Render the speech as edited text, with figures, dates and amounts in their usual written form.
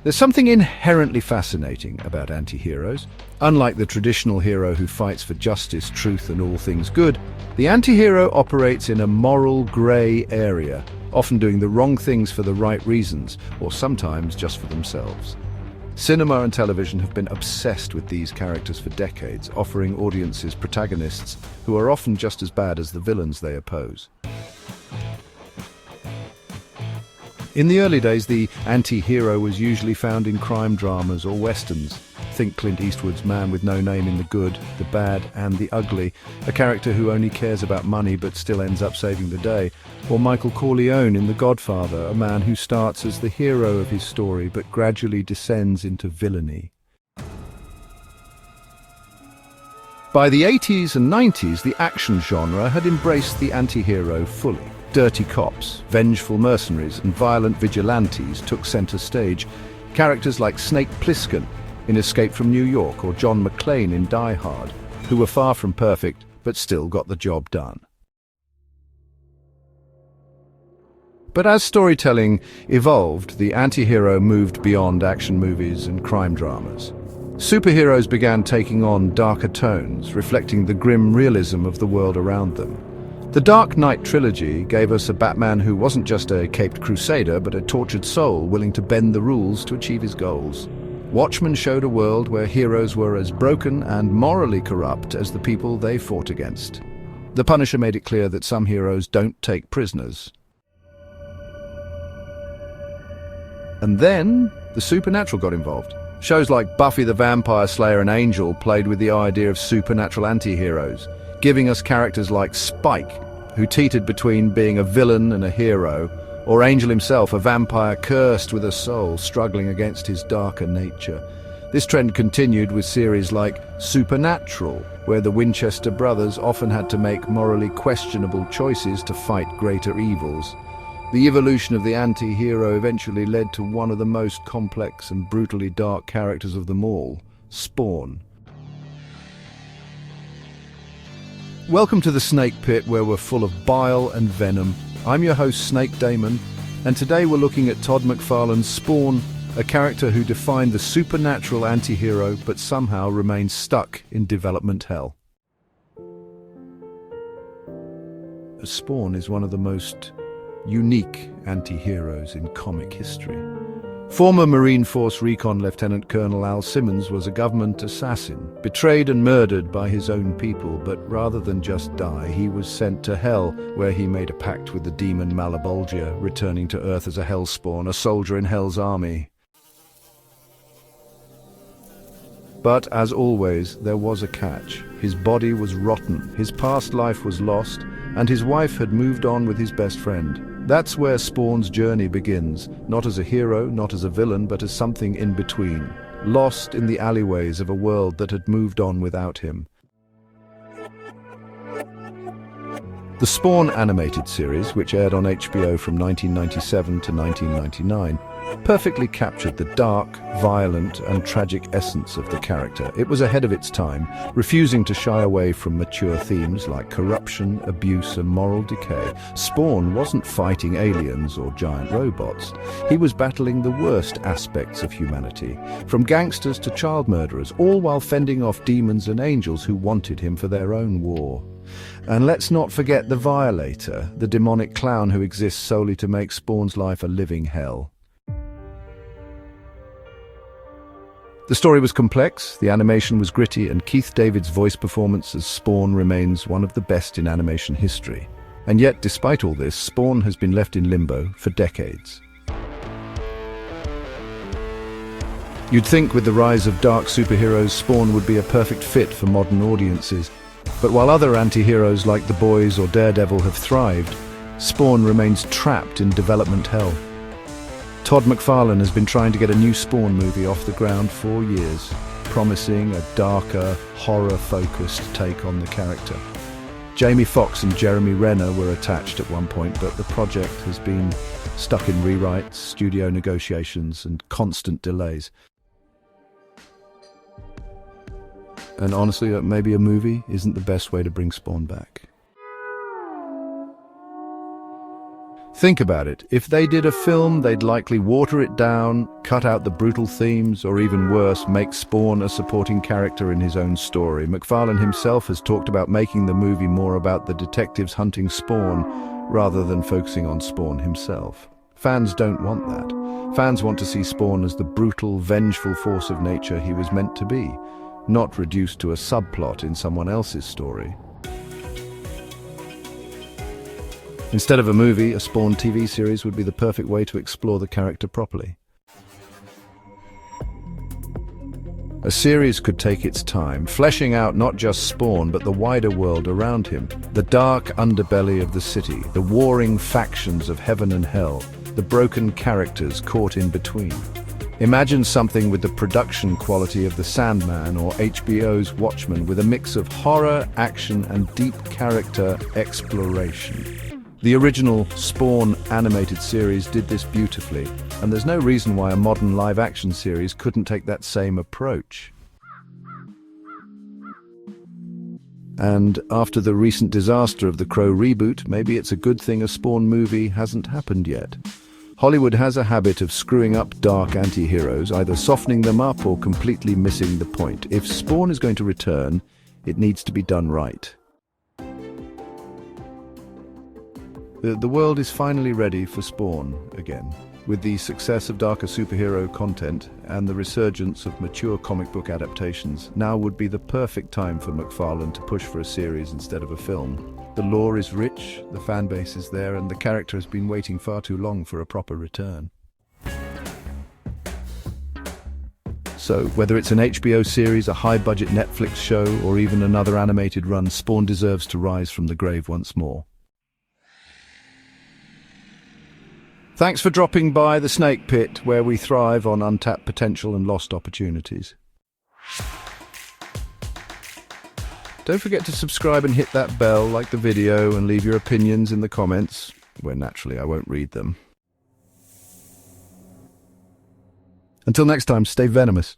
There's something inherently fascinating about anti-heroes. Unlike the traditional hero who fights for justice, truth, and all things good, the anti-hero operates in a moral grey area, often doing the wrong things for the right reasons, or sometimes just for themselves. Cinema and television have been obsessed with these characters for decades, offering audiences protagonists who are often just as bad as the villains they oppose. In the early days, the anti-hero was usually found in crime dramas or westerns. Think Clint Eastwood's Man with No Name in The Good, The Bad and the Ugly, a character who only cares about money but still ends up saving the day. Or Michael Corleone in The Godfather, a man who starts as the hero of his story but gradually descends into villainy. By the 80s and 90s, the action genre had embraced the anti-hero fully. Dirty cops, vengeful mercenaries and violent vigilantes took center stage. Characters like Snake Plissken in Escape from New York or John McClane in Die Hard, who were far from perfect but still got the job done. But as storytelling evolved, the anti-hero moved beyond action movies and crime dramas. Superheroes began taking on darker tones, reflecting the grim realism of the world around them. The Dark Knight trilogy gave us a Batman who wasn't just a caped crusader, but a tortured soul willing to bend the rules to achieve his goals. Watchmen showed a world where heroes were as broken and morally corrupt as the people they fought against. The Punisher made it clear that some heroes don't take prisoners. And then the supernatural got involved. Shows like Buffy the Vampire Slayer and Angel played with the idea of supernatural anti-heroes, giving us characters like Spike, who teetered between being a villain and a hero, or Angel himself, a vampire cursed with a soul struggling against his darker nature. This trend continued with series like Supernatural, where the Winchester brothers often had to make morally questionable choices to fight greater evils. The evolution of the anti-hero eventually led to one of the most complex and brutally dark characters of them all, Spawn. Welcome to the Snake Pit, where we're full of bile and venom. I'm your host, Snake Daemon, and today we're looking at Todd McFarlane's Spawn, a character who defined the supernatural anti-hero but somehow remains stuck in development hell. Spawn is one of the most unique anti-heroes in comic history. Former Marine Force Recon Lieutenant Colonel Al Simmons was a government assassin, betrayed and murdered by his own people, but rather than just die, he was sent to Hell, where he made a pact with the demon Malebolgia, returning to Earth as a Hellspawn, a soldier in Hell's army. But, as always, there was a catch. His body was rotten, his past life was lost, and his wife had moved on with his best friend. That's where Spawn's journey begins, not as a hero, not as a villain, but as something in between, lost in the alleyways of a world that had moved on without him. The Spawn animated series, which aired on HBO from 1997 to 1999, perfectly captured the dark, violent, and tragic essence of the character. It was ahead of its time, refusing to shy away from mature themes like corruption, abuse, and moral decay. Spawn wasn't fighting aliens or giant robots. He was battling the worst aspects of humanity, from gangsters to child murderers, all while fending off demons and angels who wanted him for their own war. And let's not forget the Violator, the demonic clown who exists solely to make Spawn's life a living hell. The story was complex, the animation was gritty, and Keith David's voice performance as Spawn remains one of the best in animation history. And yet, despite all this, Spawn has been left in limbo for decades. You'd think with the rise of dark superheroes, Spawn would be a perfect fit for modern audiences. But while other anti-heroes like The Boys or Daredevil have thrived, Spawn remains trapped in development hell. Todd McFarlane has been trying to get a new Spawn movie off the ground for years, promising a darker, horror-focused take on the character. Jamie Foxx and Jeremy Renner were attached at one point, but the project has been stuck in rewrites, studio negotiations, and constant delays. And honestly, maybe a movie isn't the best way to bring Spawn back. Think about it. If they did a film, they'd likely water it down, cut out the brutal themes, or even worse, make Spawn a supporting character in his own story. McFarlane himself has talked about making the movie more about the detectives hunting Spawn, rather than focusing on Spawn himself. Fans don't want that. Fans want to see Spawn as the brutal, vengeful force of nature he was meant to be, not reduced to a subplot in someone else's story. Instead of a movie, a Spawn TV series would be the perfect way to explore the character properly. A series could take its time, fleshing out not just Spawn, but the wider world around him. The dark underbelly of the city, the warring factions of heaven and hell, the broken characters caught in between. Imagine something with the production quality of The Sandman or HBO's Watchmen, with a mix of horror, action, and deep character exploration. The original Spawn animated series did this beautifully, and there's no reason why a modern live-action series couldn't take that same approach. And after the recent disaster of the Crow Reboot, maybe it's a good thing a Spawn movie hasn't happened yet. Hollywood has a habit of screwing up dark anti-heroes, either softening them up or completely missing the point. If Spawn is going to return, it needs to be done right. The world is finally ready for Spawn again. With the success of darker superhero content and the resurgence of mature comic book adaptations, now would be the perfect time for McFarlane to push for a series instead of a film. The lore is rich, the fan base is there, and the character has been waiting far too long for a proper return. So, whether it's an HBO series, a high-budget Netflix show, or even another animated run, Spawn deserves to rise from the grave once more. Thanks for dropping by the Snake Pit, where we thrive on untapped potential and lost opportunities. Don't forget to subscribe and hit that bell, like the video, and leave your opinions in the comments, where naturally I won't read them. Until next time, stay venomous.